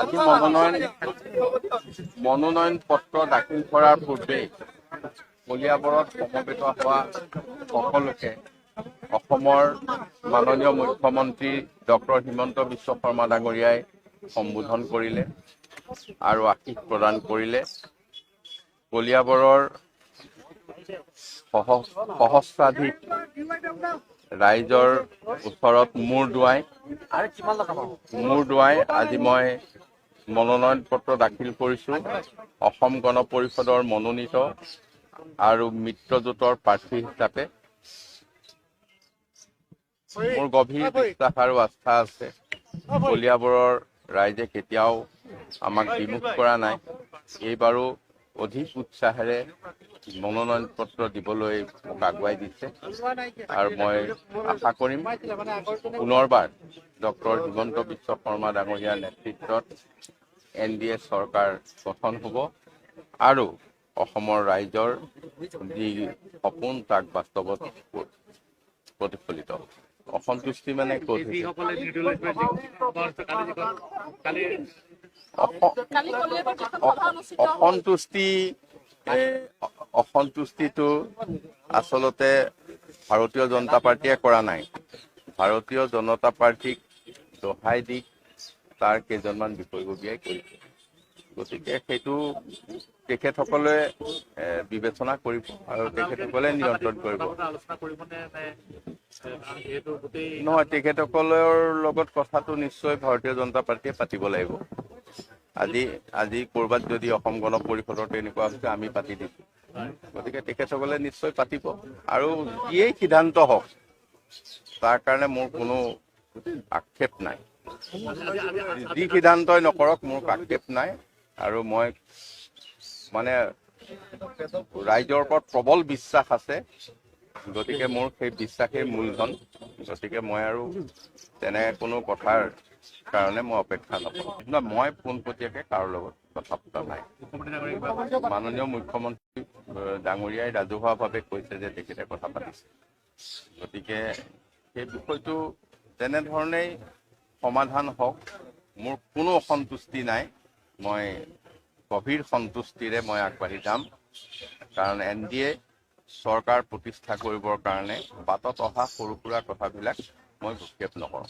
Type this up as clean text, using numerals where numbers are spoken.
আজি মনোনয়ন পত্ৰ দাখিল কৰাৰ পূৰ্বে কলিয়াবৰত সমবেত হোৱা সকলোকে অসমৰ মাননীয় মুখ্যমন্ত্ৰী ডক্টৰ হিমন্ত বিশ্ব শৰ্মা ডাঙৰীয়াই সম্বোধন কৰিলে আৰু আশীষ প্ৰদান কৰিলে। কলিয়াবৰৰ সহস্ৰাধিক ৰাইজৰ ওচৰত মূৰ দোৱাই আজি মই মনোনয়ন পত্ৰ দাখিল কৰিছোঁ। অসম গণ পৰিষদৰ মনোনীত আৰু মিত্ৰজোঁটৰ প্ৰাৰ্থী হিচাপে মোৰ গভীৰ বিশ্বাস আৰু আস্থা আছে। কলিয়াবৰৰ ৰাইজে কেতিয়াও আমাক বিমুখ কৰা নাই। এইবাৰো অধিক উৎসাহেৰে মনোনয়ন পত্ৰ দিবলৈ মোক আগুৱাই দিছে আৰু মই আশা কৰিম পুনৰবাৰ ডক্টৰ হিমন্ত বিশ্ব শৰ্মা ডাঙৰীয়াৰ নেতৃত্বত NDA চৰকাৰ গঠন হ'ব আৰু অসমৰ ৰাইজৰ যি সপোন তাক বাস্তৱত প্ৰতিফলিত হ'ব। অসন্তুষ্টি মানে অসন্তুষ্টিটো আচলতে ভাৰতীয় জনতা পাৰ্টীয়ে কৰা নাই। ভাৰতীয় জনতা পাৰ্টীক দোহাই দি তাৰ কেইজনমান বিষয়ববীয়াই কৰিছে। গতিকে সেইটো তেখেতসকলে বিবেচনা কৰিব আৰু তেখেতসকলে নিয়ন্ত্ৰণ কৰিব। নহয়, তেখেতসকলৰ লগত কথাটো নিশ্চয় ভাৰতীয় জনতা পাৰ্টীয়ে পাতিব লাগিব। আজি ক'ৰবাত যদি অসম গণ পৰিষদৰ তেনেকুৱা হৈছে আমি পাতি দিছোঁ। গতিকে তেখেতসকলে নিশ্চয় পাতিব আৰু যিয়েই সিদ্ধান্ত হওক তাৰ কাৰণে মোৰ কোনো আক্ষেপ নাই। যি সিদ্ধান্তই নকৰক মোৰ আক্ষেপ নাই আৰু মই মানে ৰাইজৰ ওপৰত প্ৰবল বিশ্বাস আছে। গতিকে মোৰ সেই বিশ্বাসেই মূলধন। গতিকে মই আৰু তেনে কোনো কথাৰ কাৰণে মই অপেক্ষা নকৰোঁ। মই পোনপটীয়াকৈ কাৰো লগত কথা পতা নাই। মাননীয় মুখ্যমন্ত্ৰী ডাঙৰীয়াই ৰাজহুৱাভাৱে কৈছে যে তেখেতে কথা পাতিছে। গতিকে সেই বিষয়টো তেনেধৰণেই সমাধান হওক। মোৰ কোনো অসন্তুষ্টি নাই। মই গভীৰ সন্তুষ্টিৰে মই আগবাঢ়ি যাম। কাৰণ NDA চৰকাৰ প্ৰতিষ্ঠা কৰিবৰ কাৰণে বাটত অহা সৰু সুৰা কথাবিলাক মই ভূক্ষেপ নকৰোঁ।